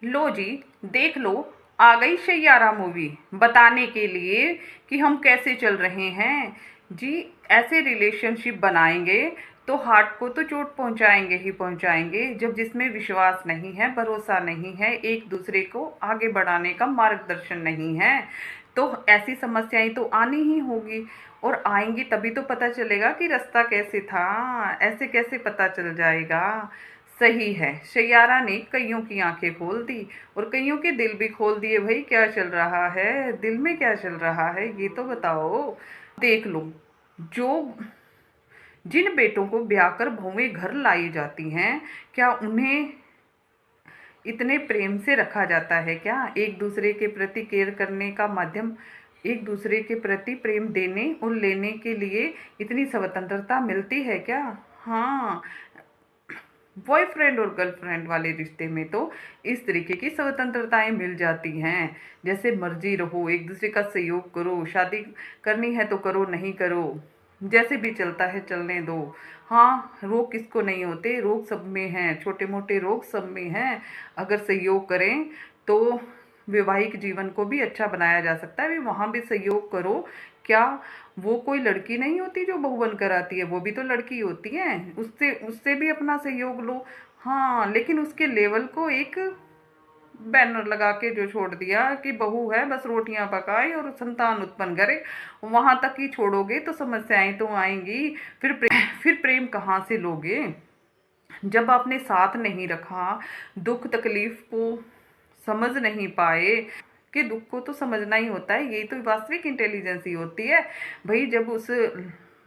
लो जी, देख लो, आ गई सैयारा मूवी बताने के लिए कि हम कैसे चल रहे हैं। जी, ऐसे रिलेशनशिप बनाएंगे तो हार्ट को तो चोट पहुंचाएंगे ही पहुंचाएंगे, जब जिसमें विश्वास नहीं है, भरोसा नहीं है, एक दूसरे को आगे बढ़ाने का मार्गदर्शन नहीं है, तो ऐसी समस्याएं तो आनी ही होगी। और आएंगी तभी तो पता चलेगा कि रास्ता कैसे था। ऐसे कैसे पता चल जाएगा। सही है, सैयारा ने कईयों की आंखें खोल दी और कईयों के दिल भी खोल दिए। भाई, क्या चल रहा है दिल में, क्या चल रहा है ये तो बताओ। देख लो, जो जिन बेटों को ब्याह कर बहुएं घर लाई जाती हैं, क्या उन्हें इतने प्रेम से रखा जाता है क्या? एक दूसरे के प्रति केयर करने का माध्यम, एक दूसरे के प्रति प्रेम देने और लेने के लिए इतनी स्वतंत्रता मिलती है क्या? हाँ, बॉयफ्रेंड और गर्लफ्रेंड वाले रिश्ते में तो इस तरीके की स्वतंत्रताएं मिल जाती हैं, जैसे मर्जी रहो, एक दूसरे का सहयोग करो, शादी करनी है तो करो, नहीं करो, जैसे भी चलता है चलने दो। हाँ, रोग किसको नहीं होते, रोग सब में हैं, छोटे मोटे रोग सब में हैं। अगर सहयोग करें तो वैवाहिक जीवन को भी अच्छा बनाया जा सकता है। भी वहाँ भी सहयोग करो। क्या वो कोई लड़की नहीं होती जो बहू बनकर आती है? वो भी तो लड़की होती है, उससे उससे भी अपना सहयोग लो। हाँ, लेकिन उसके लेवल को एक बैनर लगा के जो छोड़ दिया कि बहू है बस रोटियां पकाए और संतान उत्पन्न करे, वहां तक ही छोड़ोगे तो समस्याएं तो आएंगी। फिर प्रेम कहाँ से लोगे जब आपने साथ नहीं रखा, दुख तकलीफ को समझ नहीं पाए। कि दुख को तो समझना ही होता है, यही तो वास्तविक इंटेलिजेंस ही होती है। भाई, जब उस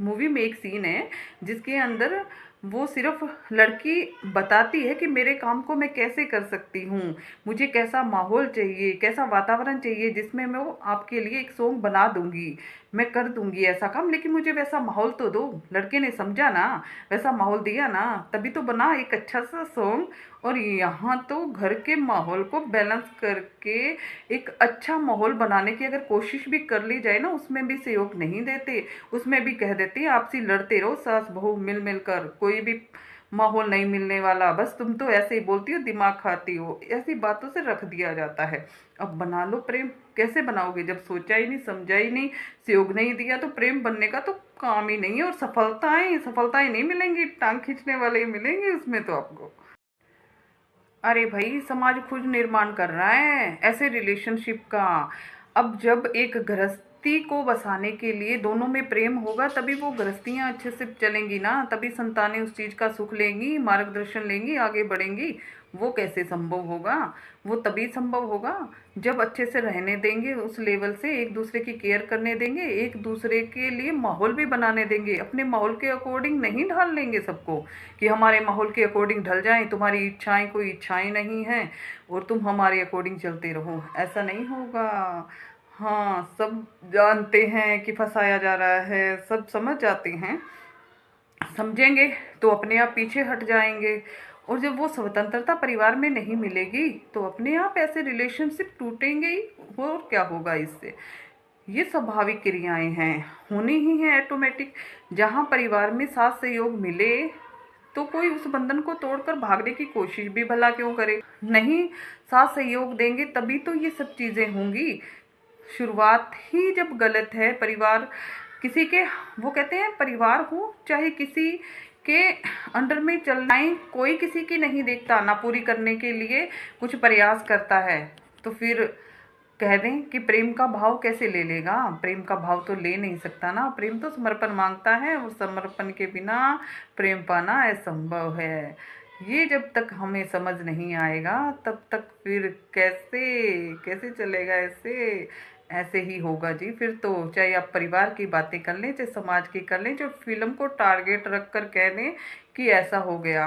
मूवी में एक सीन है जिसके अंदर वो सिर्फ लड़की बताती है कि मेरे काम को मैं कैसे कर सकती हूँ, मुझे कैसा माहौल चाहिए, कैसा वातावरण चाहिए जिसमें मैं वो आपके लिए एक सॉन्ग बना दूंगी, मैं कर दूंगी ऐसा काम, लेकिन मुझे वैसा माहौल तो दो। लड़के ने समझा ना, वैसा माहौल दिया ना, तभी तो बना एक अच्छा सा सॉन्ग। और यहाँ तो घर के माहौल को बैलेंस करके एक अच्छा माहौल बनाने की अगर कोशिश भी कर ली जाए ना, उसमें भी सहयोग नहीं देते, उसमें भी कह देते हैं आपसी लड़ते रहो सास बहू मिल मिल कर, कोई भी माहौल नहीं मिलने वाला, बस तुम तो ऐसे ही बोलती हो, दिमाग खाती हो, ऐसी बातों से रख दिया जाता है। अब बना लो प्रेम, कैसे बनाओगे जब सोचा ही नहीं, समझा ही नहीं, सहयोग नहीं दिया, तो प्रेम बनने का तो काम ही नहीं है। और सफलताएं सफलताएं नहीं मिलेंगी, टांग खींचने वाले ही मिलेंगे उसमें तो आपको। अरे भाई, समाज खुद निर्माण कर रहा है ऐसे रिलेशनशिप का। अब जब एक गृहस्थी को बसाने के लिए दोनों में प्रेम होगा तभी वो गृहस्थियाँ अच्छे से चलेंगी ना, तभी संतानें उस चीज़ का सुख लेंगी, मार्गदर्शन लेंगी, आगे बढ़ेंगी। वो कैसे संभव होगा? वो तभी संभव होगा जब अच्छे से रहने देंगे, उस लेवल से एक दूसरे की केयर करने देंगे, एक दूसरे के लिए माहौल भी बनाने देंगे, अपने माहौल के अकॉर्डिंग नहीं ढाल लेंगे सबको कि हमारे माहौल के अकॉर्डिंग ढल जाएं, तुम्हारी इच्छाएं कोई इच्छाएं नहीं हैं और तुम हमारे अकॉर्डिंग चलते रहो, ऐसा नहीं होगा। हाँ, सब जानते हैं कि फंसाया जा रहा है, सब समझ जाते हैं, समझेंगे तो अपने आप पीछे हट जाएंगे। और जब वो स्वतंत्रता परिवार में नहीं मिलेगी तो अपने आप ऐसे रिलेशनशिप टूटेंगे ही। और क्या होगा इससे? ये स्वाभाविक क्रियाएं हैं, होनी ही है ऑटोमेटिक। जहाँ परिवार में साथ सहयोग मिले तो कोई उस बंधन को तोड़कर भागने की कोशिश भी भला क्यों करे? नहीं, साथ सहयोग देंगे तभी तो ये सब चीजें होंगी। शुरुआत ही जब गलत है, परिवार किसी के, वो कहते हैं परिवार हो चाहे किसी के अंडर में चलना है, कोई किसी की नहीं देखता ना, पूरी करने के लिए कुछ प्रयास करता है, तो फिर कह दें कि प्रेम का भाव कैसे ले लेगा? प्रेम का भाव तो ले नहीं सकता ना, प्रेम तो समर्पण मांगता है और समर्पण के बिना प्रेम पाना असंभव है। ये जब तक हमें समझ नहीं आएगा तब तक फिर कैसे कैसे चलेगा? ऐसे ऐसे ही होगा जी। फिर तो चाहे आप परिवार की बातें कर लें चाहे समाज की कर लें, जो फिल्म को टारगेट रख कर कह दें कि ऐसा हो गया,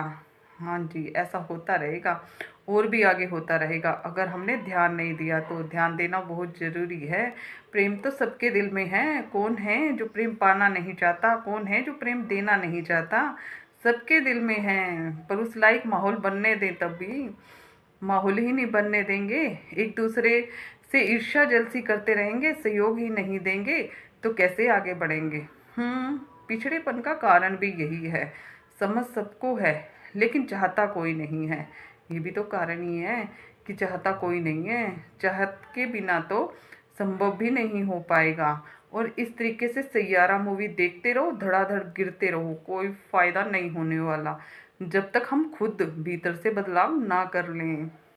हाँ जी, ऐसा होता रहेगा और भी आगे होता रहेगा। अगर हमने ध्यान नहीं दिया तो ध्यान देना बहुत ज़रूरी है। प्रेम तो सबके दिल में है, कौन है जो प्रेम पाना नहीं चाहता, कौन है जो प्रेम देना नहीं चाहता? सबके दिल में है, पर उस लायक माहौल बनने दें तभी। माहौल ही नहीं बनने देंगे, एक दूसरे से ईर्ष्या जलसी करते रहेंगे, सहयोग ही नहीं देंगे तो कैसे आगे बढ़ेंगे? पिछड़ेपन का कारण भी यही है। समझ सबको है लेकिन चाहता कोई नहीं है। ये भी तो कारण ही है कि चाहता कोई नहीं है। चाहत के बिना तो संभव भी नहीं हो पाएगा। और इस तरीके से सैयारा मूवी देखते रहो, धड़ाधड़ गिरते रहो, कोई फायदा नहीं होने वाला जब तक हम खुद भीतर से बदलाव ना कर लें।